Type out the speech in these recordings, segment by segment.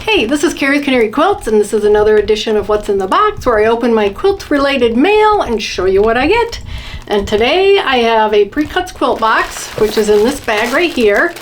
Hey, this is Carrie's Canary Quilts, and this is another edition of What's in the Box, where I open my quilt-related mail and show you what I get. And today I have a PreCusts quilt box, which is in this bag right here.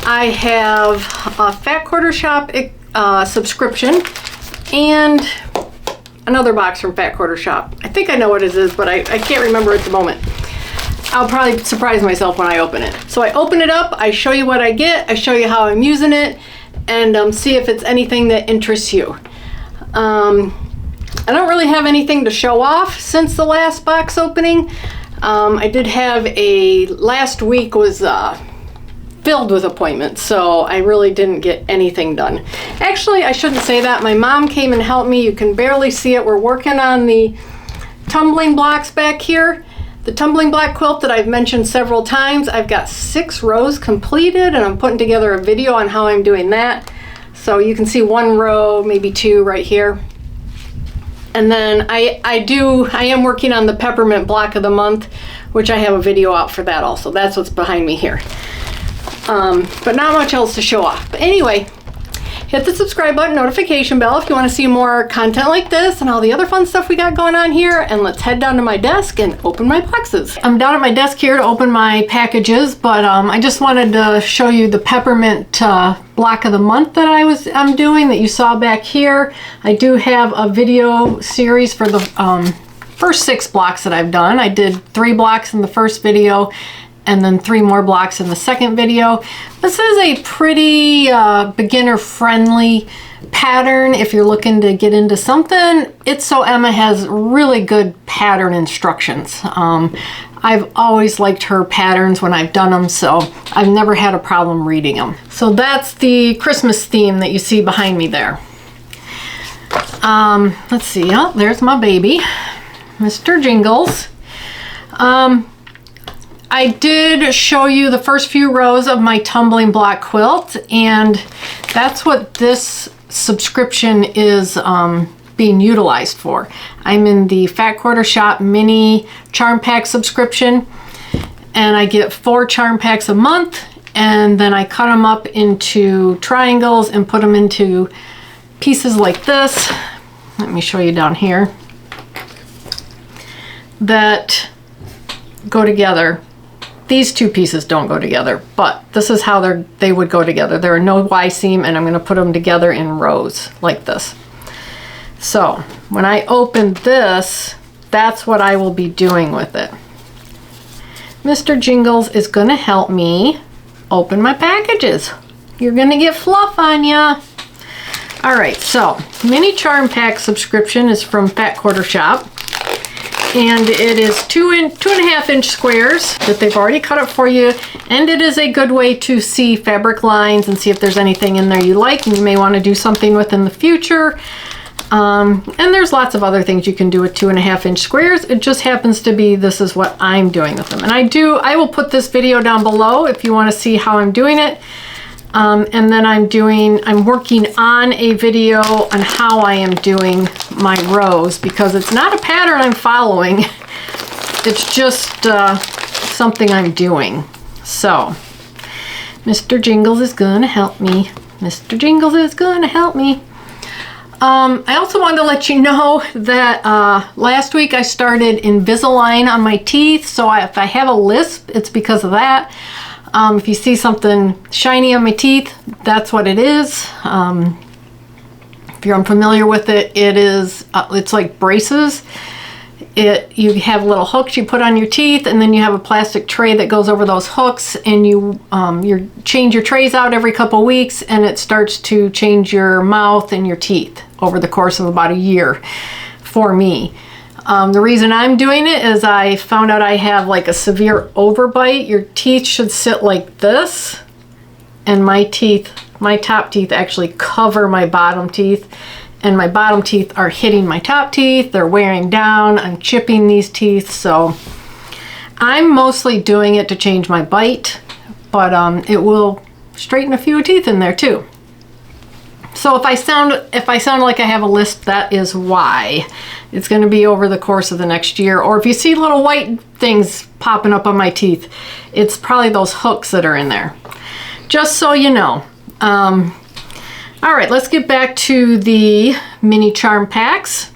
I have a Fat Quarter Shop subscription and another box from Fat Quarter Shop. I think I know what it is, but I can't remember at the moment. I'll probably surprise myself when I open it. So I open it up, I show you what I get, I show you how I'm using it, and see if it's anything that interests you. I don't really have anything to show off since the last box opening. I did have last week was filled with appointments, so I really didn't get anything done. Actually, I shouldn't say that. My mom came and helped me. You can barely see it. We're working on the tumbling blocks back here. The tumbling block quilt that I've mentioned several times, I've got 6 rows completed, and I'm putting together a video on how I'm doing that. So you can see 1 row, maybe 2 right here. And then I am working on the peppermint block of the month, which I have a video out for that also. That's what's behind me here. But not much else to show off. But anyway, hit the subscribe button, notification bell if you want to see more content like this and all the other fun stuff we got going on here. And let's head down to my desk and open my boxes. I'm down at my desk here to open my packages, but I just wanted to show you the peppermint block of the month that I'm doing that you saw back here. I do have a video series for the first 6 blocks that I've done. I did 3 blocks in the first video and then 3 more blocks in the second video. This is a pretty beginner-friendly pattern if you're looking to get into something. It's So Emma has really good pattern instructions. I've always liked her patterns when I've done them, so I've never had a problem reading them. So that's the Christmas theme that you see behind me there. Let's see, oh, there's my baby, Mr. Jingles. I did show you the first few rows of my tumbling block quilt, and that's what this subscription is being utilized for. I'm in the Fat Quarter Shop mini charm pack subscription, and I get 4 charm packs a month, and then I cut them up into triangles and put them into pieces like this. Let me show you down here, that go together. These 2 pieces don't go together, but this is how they would go together. There are no Y seam, and I'm going to put them together in rows like this. So when I open this, that's what I will be doing with it. Mr. Jingles is going to help me open my packages. You're going to get fluff on ya. All right, so mini charm pack subscription is from Fat Quarter Shop. And it is 2.5 inch squares that they've already cut up for you. And it is a good way to see fabric lines and see if there's anything in there you like and you may want to do something with in the future. And there's lots of other things you can do with 2.5 inch squares. It just happens to be this is what I'm doing with them. And I will put this video down below if you want to see how I'm doing it. And then I'm working on a video on how I am doing my rows, because it's not a pattern I'm following. It's just something I'm doing. So Mr. Jingles is gonna help me. Mr. Jingles is gonna help me. I also wanted to let you know that last week I started Invisalign on my teeth. So if I have a lisp, it's because of that. If you see something shiny on my teeth, that's what it is. If you're unfamiliar with it, it's like braces. You have little hooks you put on your teeth, and then you have a plastic tray that goes over those hooks, and you change your trays out every couple weeks, and it starts to change your mouth and your teeth over the course of about a year for me. The reason I'm doing it is I found out I have like a severe overbite. Your teeth should sit like this, and my top teeth actually cover my bottom teeth, and my bottom teeth are hitting my top teeth. They're wearing down. I'm chipping these teeth, so I'm mostly doing it to change my bite, but it will straighten a few teeth in there too. So if I sound like I have a lisp, that is why. It's going to be over the course of the next year. Or if you see little white things popping up on my teeth, it's probably those hooks that are in there. Just so you know. All right, let's get back to the mini charm packs.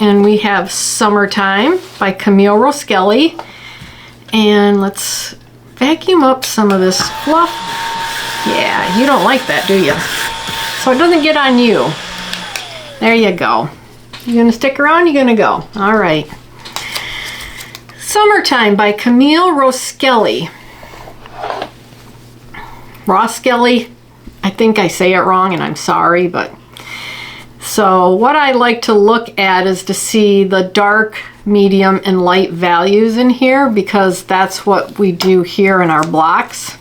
And we have Summertime by Camille Roskelly. And let's vacuum up some of this fluff. Yeah, you don't like that, do you? So it doesn't get on you. There you go. You gonna stick around? You gonna go? All right. Summertime by Camille Roskelly. Roskelly. I think I say it wrong and I'm sorry, but so what I like to look at is to see the dark, medium, and light values in here, because that's what we do here in our blocks.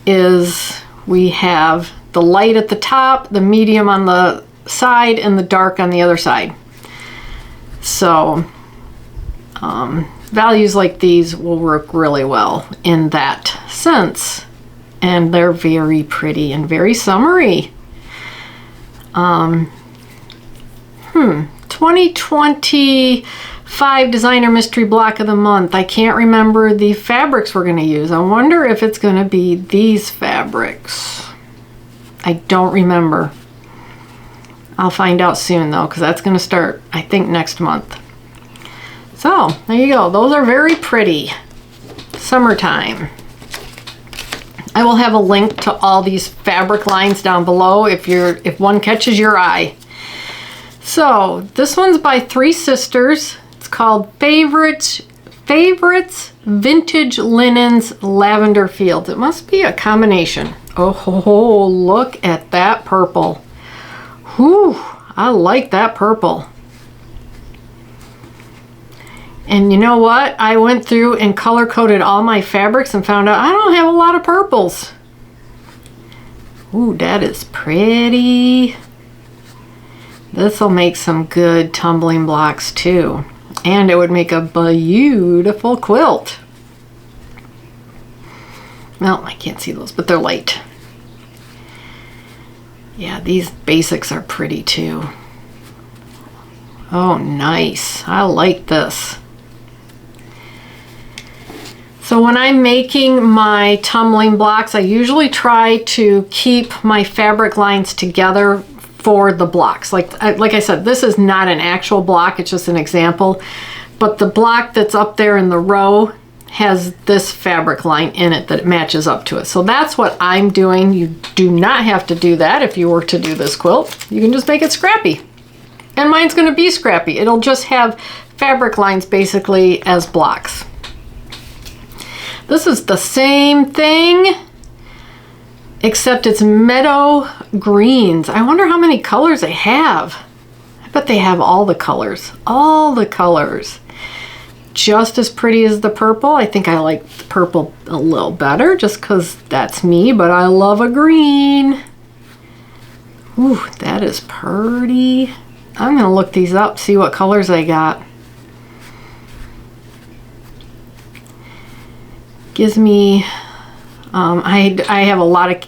Is we have the light at the top, the medium on the side, and the dark on the other side. So values like these will work really well in that sense. And they're very pretty and very summery. 2025 Designer Mystery Block of the Month. I can't remember the fabrics we're going to use. I wonder if it's going to be these fabrics. I don't remember. I'll find out soon though, because that's going to start, I think, next month. So, there you go. Those are very pretty. Summertime. I will have a link to all these fabric lines down below if one catches your eye. So this one's by Three Sisters. It's called Favorites Vintage Linens Lavender Fields. It must be a combination. Oh, look at that purple. Whew, I like that purple. And you know what? I went through and color coded all my fabrics and found out I don't have a lot of purples. Ooh, that is pretty. This will make some good tumbling blocks too. And it would make a beautiful quilt. Well, I can't see those, but they're light. Yeah, these basics are pretty too. Oh, nice. I like this. So when I'm making my tumbling blocks, I usually try to keep my fabric lines together for the blocks. Like I said, this is not an actual block, it's just an example. But the block that's up there in the row has this fabric line in it that matches up to it. So that's what I'm doing. You do not have to do that if you were to do this quilt. You can just make it scrappy. And mine's gonna be scrappy. It'll just have fabric lines basically as blocks. This is the same thing, except it's meadow greens. I wonder how many colors they have. I bet they have all the colors. All the colors. Just as pretty as the purple. I think I like the purple a little better just because that's me, but I love a green. Ooh, that is pretty. I'm gonna look these up, see what colors I got. Gives me, I have a lot of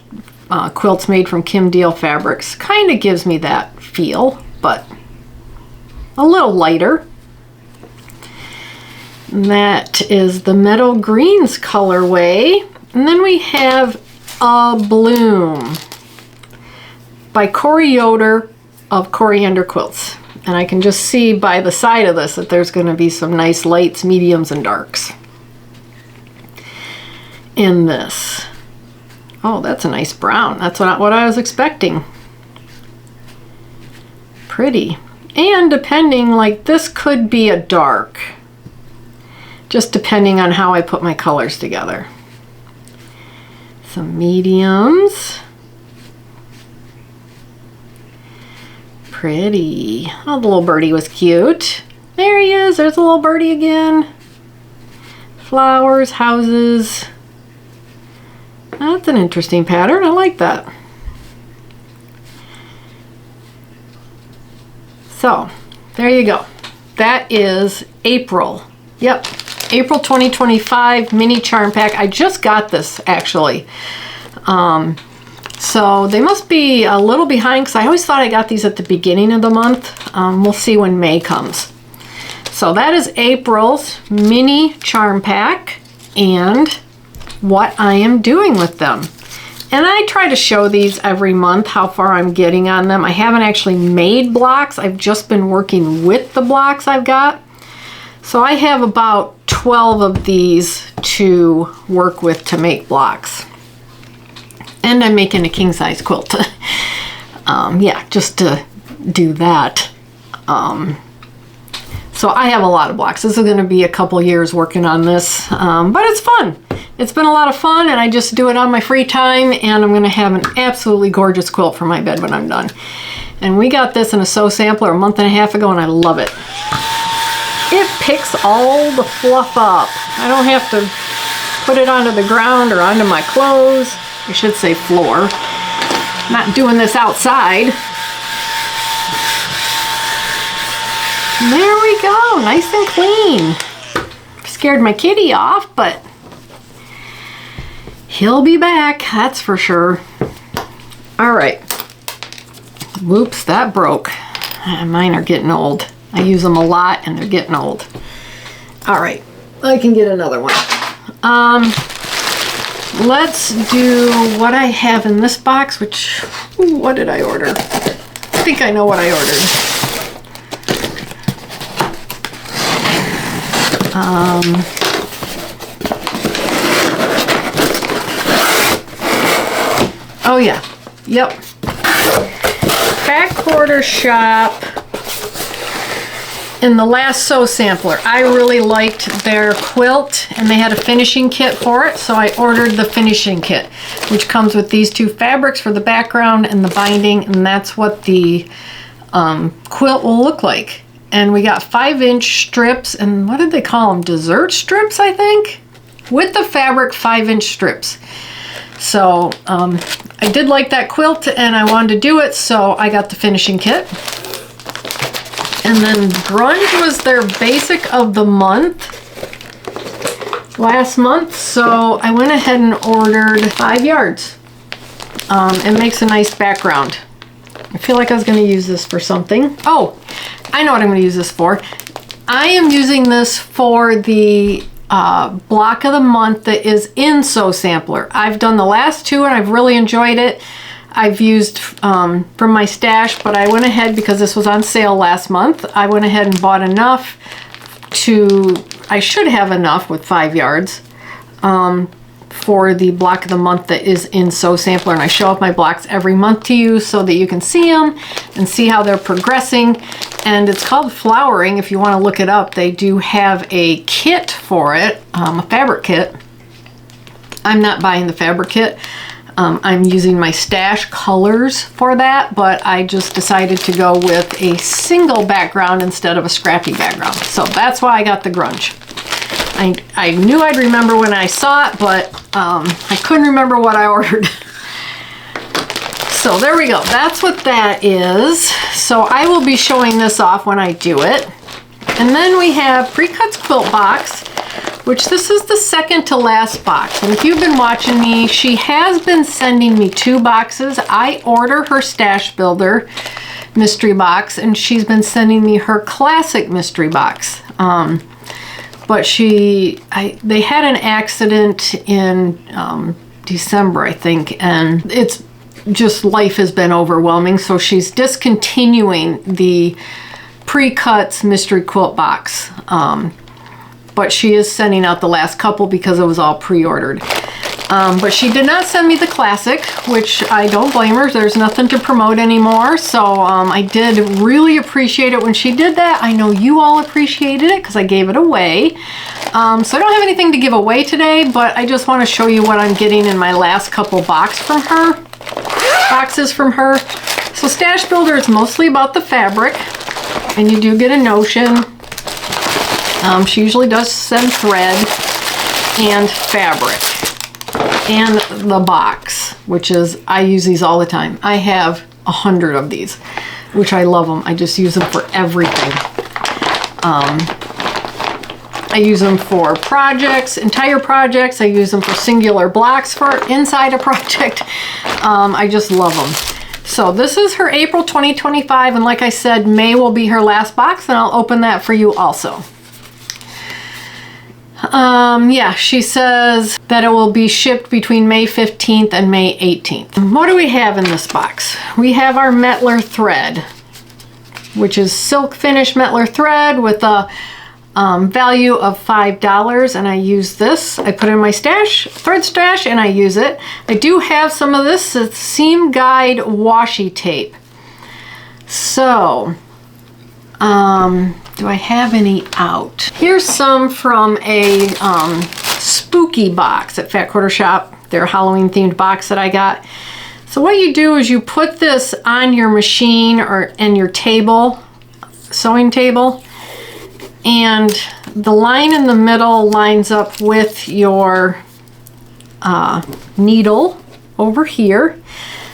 quilts made from Kim Deal fabrics. Kind of gives me that feel, but a little lighter. And that is the Meadow Greens colorway. And then we have A Bloom by Corey Yoder of Coriander Quilts. And I can just see by the side of this that there's going to be some nice lights, mediums, and darks in this. Oh, that's a nice brown. That's not what I was expecting. Pretty. And depending, like this could be a dark. Just depending on how I put my colors together. Some mediums. Pretty. Oh, the little birdie was cute. There he is. There's a little birdie again. Flowers, houses. That's an interesting pattern. I like that. So, there you go. That is April. Yep, April 2025 mini charm pack. I just got this actually. So they must be a little behind because I always thought I got these at the beginning of the month. We'll see when May comes. So that is April's mini charm pack and what I am doing with them. And I try to show these every month how far I'm getting on them. I haven't actually made blocks. I've just been working with the blocks I've got. So I have about 12 of these to work with to make blocks. And I'm making a king size quilt. Yeah, just to do that. So I have a lot of blocks. This is going to be a couple years working on this, but it's fun. It's been a lot of fun, and I just do it on my free time, and I'm going to have an absolutely gorgeous quilt for my bed when I'm done. And we got this in a sew sampler a month and a half ago, and I love it. It picks all the fluff up. I don't have to put it onto the ground or onto my clothes. I should say floor. I'm not doing this outside. There we go, nice and clean. Scared my kitty off, but he'll be back, that's for sure. All right. Whoops, that broke. Mine are getting old. I use them a lot and they're getting old. All right, I can get another one. Let's do what I have in this box, which, what did I order? I think I know what I ordered. Oh yeah, yep. Back quarter shop. In the last sew sampler, I really liked their quilt, and they had a finishing kit for it, so I ordered the finishing kit, which comes with these two fabrics for the background and the binding, and that's what the quilt will look like. And we got 5-inch strips, and what did they call them? Dessert strips, I think? With the fabric 5-inch strips. So I did like that quilt, and I wanted to do it, so I got the finishing kit. And then grunge was their basic of the month last month, so I went ahead and ordered 5 yards. It makes a nice background. I feel like I was going to use this for something. Oh, I know what I'm going to use this for. I am using this for the block of the month that is in Sew Sampler. I've done the last two and I've really enjoyed it. I've used from my stash, but I went ahead because this was on sale last month. I went ahead and bought enough to, I should have enough with 5 yards for the block of the month that is in Sew Sampler. And I show up my blocks every month to you so that you can see them and see how they're progressing. And it's called Flowering. If you want to look it up, they do have a kit for it, a fabric kit. I'm not buying the fabric kit. I'm using my stash colors for that, but I just decided to go with a single background instead of a scrappy background. So that's why I got the grunge. I knew I'd remember when I saw it, but I couldn't remember what I ordered. So there we go. That's what that is. So I will be showing this off when I do it. And then we have PreCusts quilt box, which this is the second to last box. And if you've been watching me, she has been sending me 2 boxes. I order her Stash Builder mystery box, and she's been sending me her classic mystery box. But they had an accident in December, I think, and it's just, life has been overwhelming. So she's discontinuing the PreCusts mystery quilt box. But she is sending out the last couple because it was all pre-ordered. But she did not send me the classic, which I don't blame her. There's nothing to promote anymore. So I did really appreciate it when she did that. I know you all appreciated it because I gave it away. So I don't have anything to give away today, but I just want to show you what I'm getting in my last couple boxes from her. So Stash Builder is mostly about the fabric, and you do get a notion. She usually does send thread and fabric and the box, which is, I use these all the time. I have 100 of these, which I love them. I just use them for everything. I use them for projects, entire projects. I use them for singular blocks for inside a project. I just love them. So this is her April 2025, and like I said, May will be her last box, and I'll open that for you also. Yeah, she says that it will be shipped between May 15th and May 18th. What do we have in this box? We have our Metler thread, which is silk finish Metler thread with a value of $5, and I use this. I put it in my stash, thread stash, and I use it. I do have some of this seam guide washi tape. So, do I have any out? Here's some from a spooky box at Fat Quarter Shop, their Halloween themed box that I got. So what you do is you put this on your machine or in your table, sewing table, and the line in the middle lines up with your needle over here,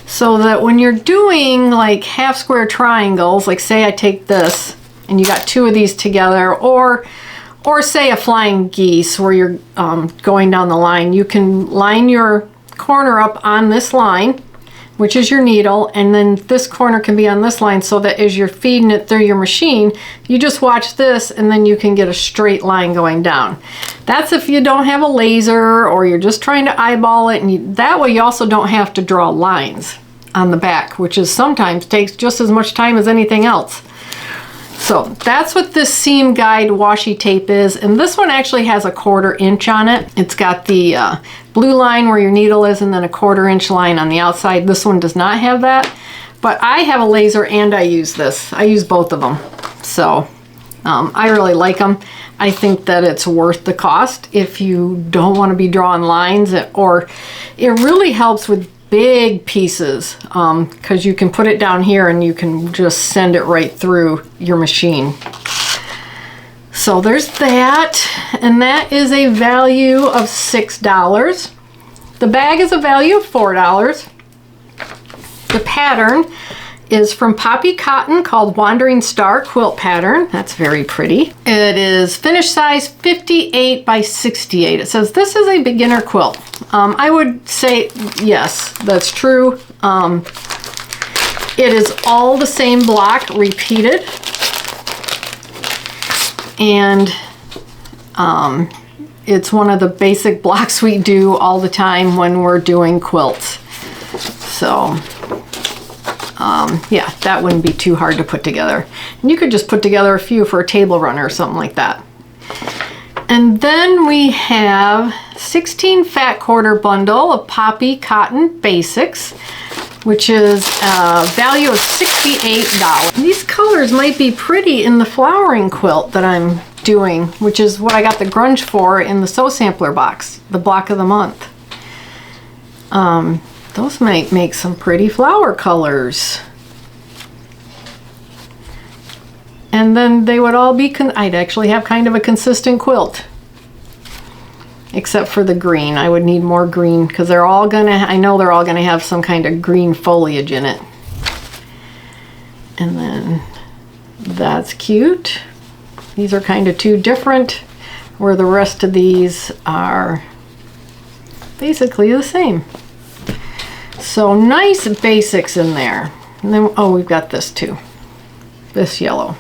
so that when you're doing like half square triangles, like say I take this and you got two of these together, or say a flying geese where you're going down the line, you can line your corner up on this line, which is your needle, and then this corner can be on this line, so that as you're feeding it through your machine, you just watch this and then you can get a straight line going down. That's if you don't have a laser or you're just trying to eyeball it, and that way you also don't have to draw lines on the back, which is sometimes takes just as much time as anything else. So that's what this seam guide washi tape is, and this one actually has a 1/4 inch on it. It's got the blue line where your needle is and then a 1/4 inch line on the outside. This one does not have that, but I have a laser and I use this. I use both of them, so I really like them. I think that it's worth the cost if you don't want to be drawing lines, or it really helps with big pieces, because you can put it down here and you can just send it right through your machine. So there's that, and that is a value of $6. The bag is a value of $4. The pattern is from Poppy Cotton, called Wandering Star Quilt Pattern. That's very pretty. It is finish size 58 by 68. It says this is a beginner quilt. I would say yes, that's true. It is all the same block repeated, and it's one of the basic blocks we do all the time when we're doing quilts. So yeah, that wouldn't be too hard to put together. And you could just put together a few for a table runner or something like that. And then we have 16 fat quarter bundle of Poppy Cotton Basics, which is a value of $68. These colors might be pretty in the flowering quilt that I'm doing, which is what I got the grunge for in the Sew Sampler box, the block of the month. Those might make some pretty flower colors. And then they would all be, I'd actually have kind of a consistent quilt. Except for the green. I would need more green, because they're all gonna, I know they're all gonna have some kind of green foliage in it. And then that's cute. These are kind of two different, where the rest of these are basically the same. So nice basics in there. And then, oh, we've got this too. This yellow.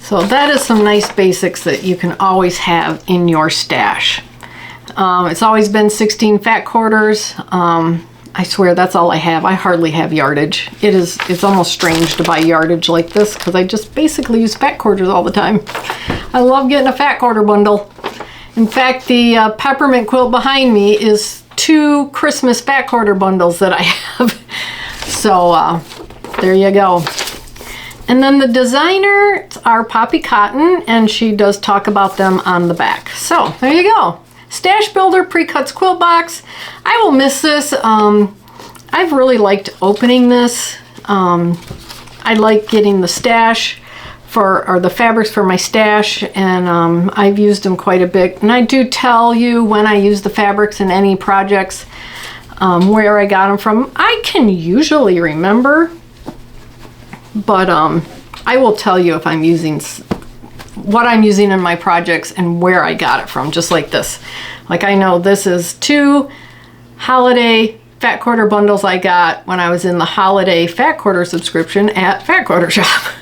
So that is some nice basics that you can always have in your stash. It's always been 16 fat quarters. I swear that's all I have. I hardly have yardage. It's almost strange to buy yardage like this, because I just basically use fat quarters all the time. I love getting a fat quarter bundle. In fact, the peppermint quilt behind me is 2 Christmas fat quarter bundles that I have. So there you go. And then the designers are Poppy Cotton, and she does talk about them on the back. So there you go. Stash Builder PreCusts quilt box. I will miss this. I've really liked opening this. I like getting the stash or the fabrics for my stash, and I've used them quite a bit. And I do tell you when I use the fabrics in any projects where I got them from. I can usually remember, but I will tell you if I'm using what I'm using in my projects and where I got it from, just like this. Like, I know this is 2 holiday fat quarter bundles I got when I was in the holiday fat quarter subscription at Fat Quarter Shop.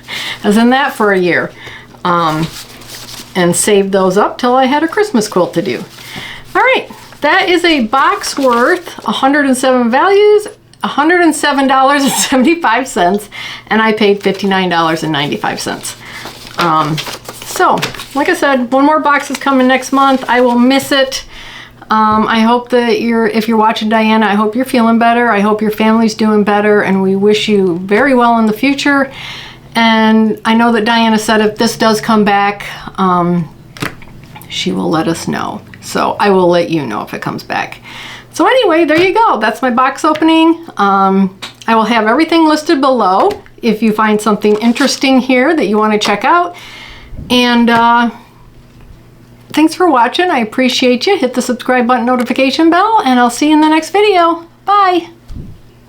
I was in that for a year. and saved those up till I had a Christmas quilt to do. All right, that is a box worth 107 values, $107.75, and I paid $59.95. So, like I said, one more box is coming next month. I will miss it. I hope that if you're watching Diana, I hope you're feeling better. I hope your family's doing better, and we wish you very well in the future. And I know that Diana said if this does come back, she will let us know. So I will let you know if it comes back. So anyway, there you go. That's my box opening. I will have everything listed below if you find something interesting here that you want to check out. And thanks for watching. I appreciate you. Hit the subscribe button, notification bell, and I'll see you in the next video. Bye.